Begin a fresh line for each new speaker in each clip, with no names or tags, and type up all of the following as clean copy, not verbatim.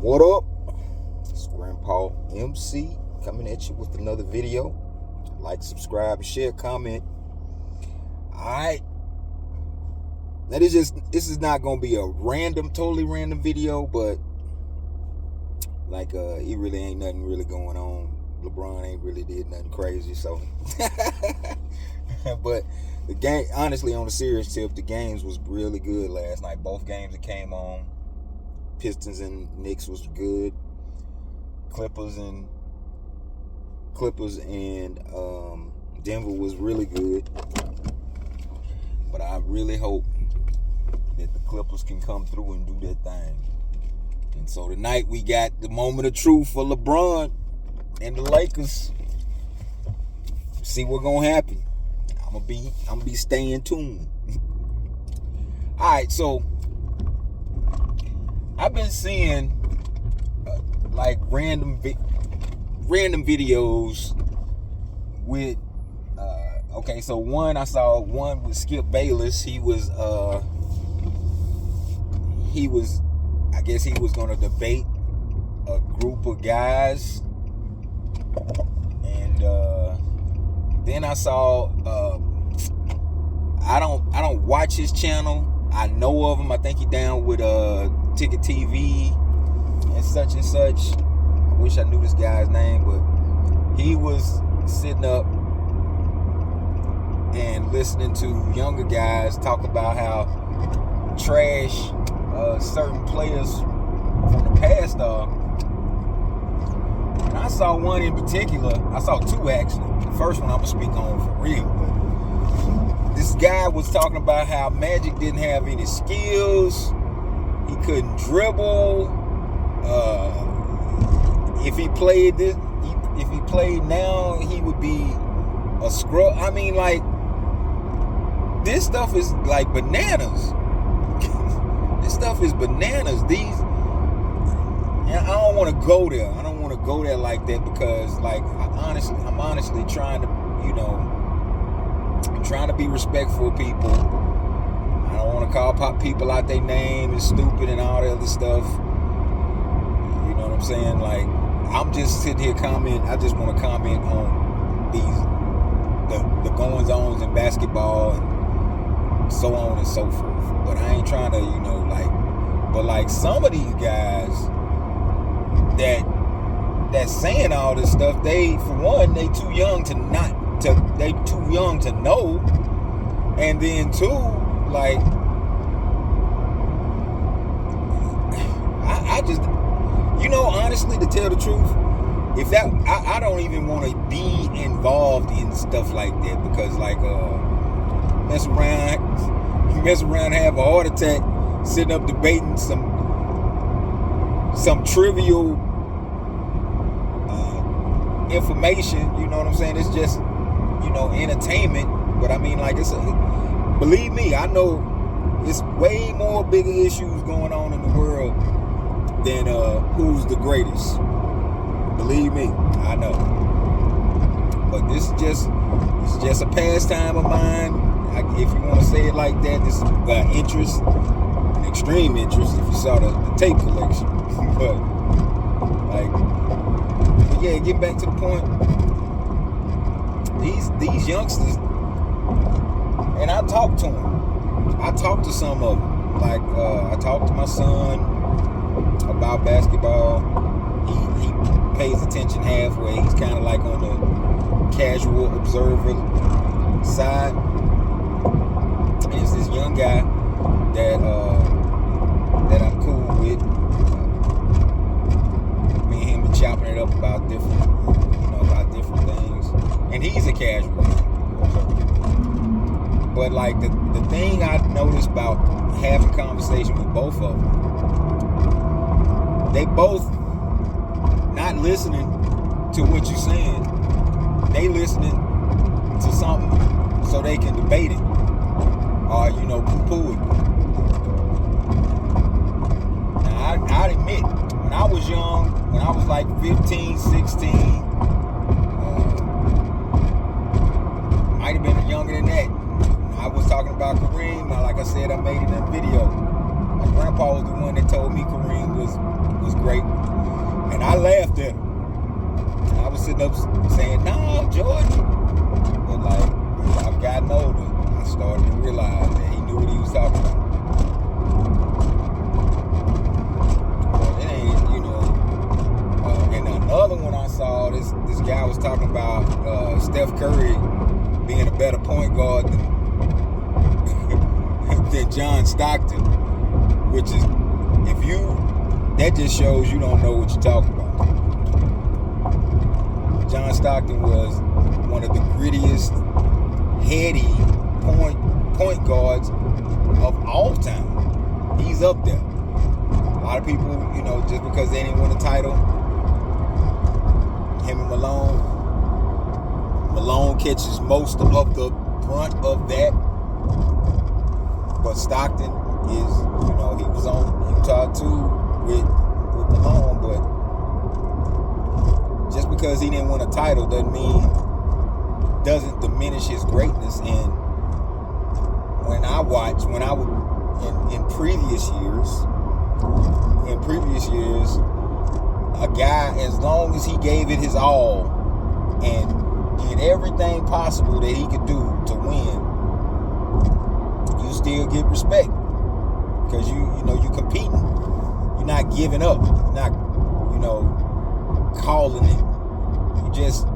What up? It's Grandpa MC coming at you with another video. Like, subscribe, share, comment. Alright. Now this is not gonna be a totally random video, but it really ain't nothing really going on. LeBron ain't really did nothing crazy, so but the game, honestly, on a serious tip, the games was really good last night. Both games that came on, Pistons and Knicks was good. Clippers and Denver was really good. But I really hope that the Clippers can come through and do their thing. And so tonight we got the moment of truth for LeBron and the Lakers. See what's gonna happen. I'm gonna be staying tuned. All right, so I've been seeing random videos with so I saw one with Skip Bayless. He was I guess he was gonna debate a group of guys, and then I saw I don't watch his channel. I know of him. I think he down with Ticket TV and such. I wish I knew this guy's name, but he was sitting up and listening to younger guys talk about how trash certain players from the past are. And I saw one in particular. I saw two, actually. The first one I'm gonna speak on for real, but this guy was talking about how Magic didn't have any skills. He couldn't dribble. If he played now, he would be a scrub. I mean, this stuff is like bananas. This stuff is bananas. And I don't want to go there. I don't want to go there like that because, I'm honestly trying to, I'm trying to be respectful of people. I don't want to call people out their name and stupid and all that other stuff. You know what I'm saying? I'm just sitting here I just want to comment on the goings-ons in basketball and so on and so forth. But I ain't trying to, but some of these guys that's saying all this stuff, they, for one, they too young to know, and then two, I just, honestly, to tell the truth, if that, I don't even want to be involved in stuff like that because, mess around, have a heart attack, sitting up debating some trivial information. You know what I'm saying? It's just, entertainment. But I mean, believe me, I know it's way more bigger issues going on in the world than who's the greatest. Believe me, I know. But this is just a pastime of mine. If you want to say it like that, this is interest, an extreme interest. If you saw the tape collection, but yeah, getting back to the point. These youngsters, and I talked to them. I talked to some of them. I talked to my son about basketball. He pays attention halfway. He's kind of on the casual observer side. And it's this young guy that I'm cool with. Me and him been chopping it up about different things. And he's a casual observer. But the thing I noticed about having conversation with both of them, they both not listening to what you're saying. They listening to something so they can debate it or poo-poo it. Now I admit, when I was young, when I was 15, 16, might have been younger than that, I was talking about Kareem. Like I said, I made it in a video. My grandpa was the one that told me Kareem was great. And I laughed at him. I was sitting up saying, no, Jordan. But like, as I've gotten older, I started to realize that he knew what he was talking about. But it ain't, you know. And another one I saw, this guy was talking about Steph Curry being a better point guard than John Stockton, which is, that just shows you don't know what you're talking about. John Stockton was one of the grittiest, heady point guards of all time. He's up there. A lot of people, you know, just because they didn't win a title, him and Malone catches most of the brunt of that. But Stockton is, you know, he was on Utah too with Malone, but just because he didn't win a title doesn't diminish his greatness. And when I was in previous years, a guy, as long as he gave it his all and did everything possible that he could do to win, you still get respect, because you know you competing. You're not giving up. You're not, you know, calling it. You just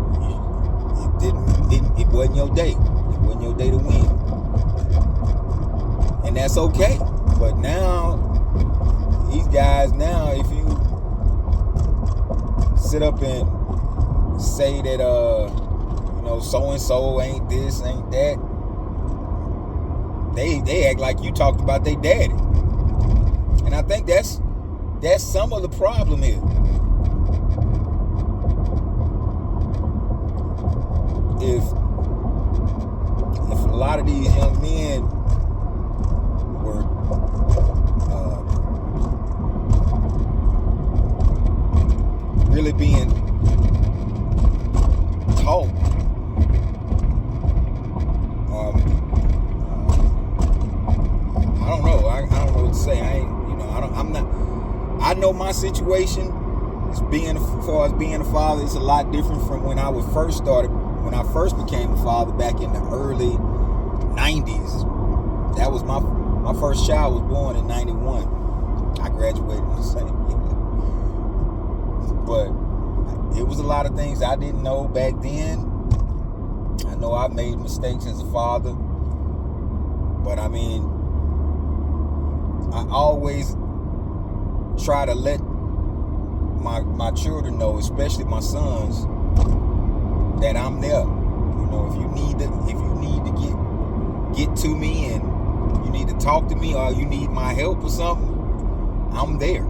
it wasn't your day. It wasn't your day to win, and that's okay. But now these guys, if you sit up and say that you know, so and so ain't this, ain't that, they act like you talked about their daddy. And I think that's some of the problem here. If a lot of these young men were really being taught, I don't know. I don't know what to say. I know my situation as far as being a father is a lot different from when I first became a father back in the early 90s. That was my first child was born in 91. I graduated in the same year. But it was a lot of things I didn't know back then. I know I made mistakes as a father. But I mean, I always try to let my children know, especially my sons, that I'm there. You know, if you need to get to me and you need to talk to me or you need my help or something, I'm there.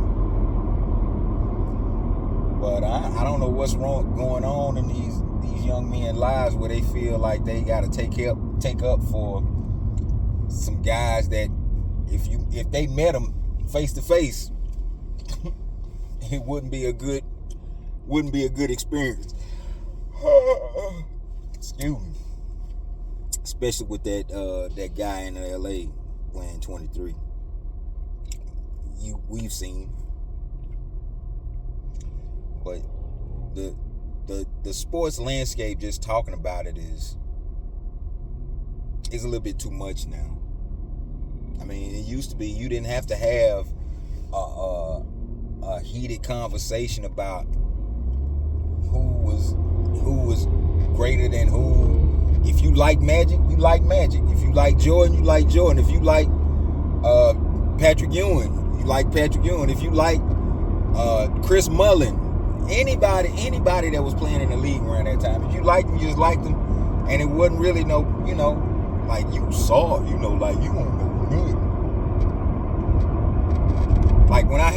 But I don't know what's going on in these young men's lives where they feel like they got to take up for some guys that if they met them face to face, it wouldn't be a good experience. Excuse me. Especially with that guy in LA playing 23. We've seen. But the sports landscape, just talking about it is a little bit too much now. I mean, it used to be you didn't have to have a heated conversation about who was greater than who. If you like Magic, you like Magic. If you like Jordan, you like Jordan. If you like Patrick Ewing, you like Patrick Ewing. If you like Chris Mullin, anybody that was playing in the league around that time, if you liked them, you just liked them, and it wasn't really no, you know, like you saw, you know, like you don't know good. Like when I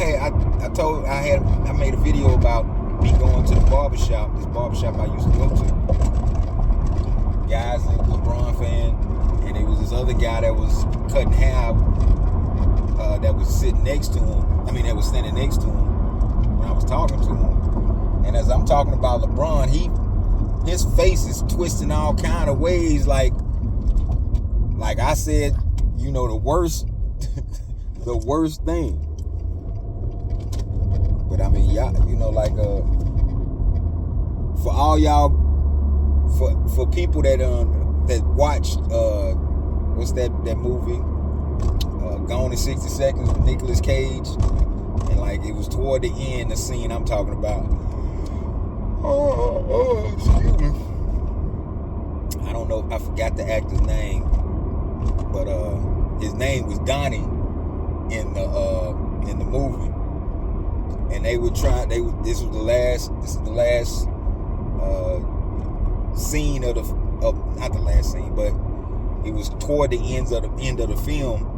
made a video about me going to the barbershop, this barbershop I used to go to. Guys, a LeBron fan, and there was this other guy that was cutting hair that was sitting next to him. That was standing next to him when I was talking to him. And as I'm talking about LeBron, his face is twisting all kind of ways, like I said, you know, the worst thing. But I mean, y'all, like for all y'all, for people that watched what's that movie? Gone in 60 Seconds with Nicolas Cage, and like it was toward the end, the scene I'm talking about. Excuse me. I don't know, I forgot the actor's name, but his name was Donnie in the movie, and they were trying. This is the last scene not the last scene, but it was toward the end of the film.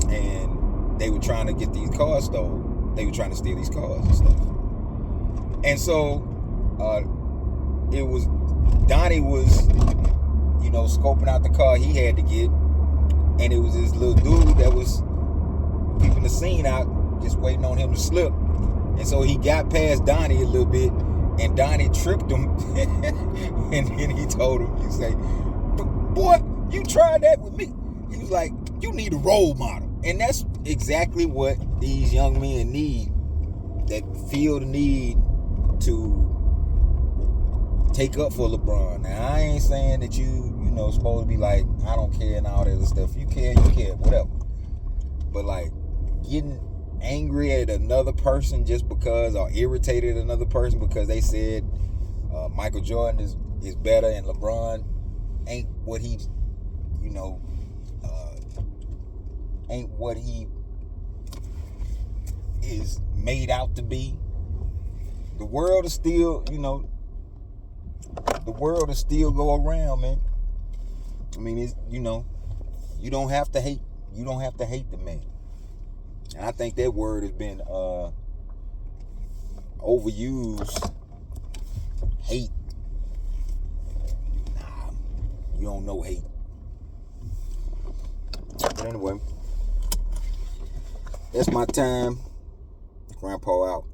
And they were trying to get these cars stolen. They were trying to steal these cars and stuff. And so, Donnie was, scoping out the car he had to get. And it was this little dude that was keeping the scene out, just waiting on him to slip. And so he got past Donnie a little bit, and Donnie tripped him. And then he told him, he said, "Boy, you tried that with me." He was like, "You need a role model." And that's exactly what these young men need, that feel the need to take up for LeBron. Now, I ain't saying that you supposed to be like, I don't care and all that other stuff. You care, whatever. But like, getting angry at another person just because, or irritated at another person because they said Michael Jordan is better and LeBron ain't what he, ain't what he is made out to be. The world is still, the world is still go around, man. I mean, it's, you don't have to hate. You don't have to hate the man. And I think that word has been overused. Hate. Nah, you don't know hate. But anyway, that's my time. Grandpa out.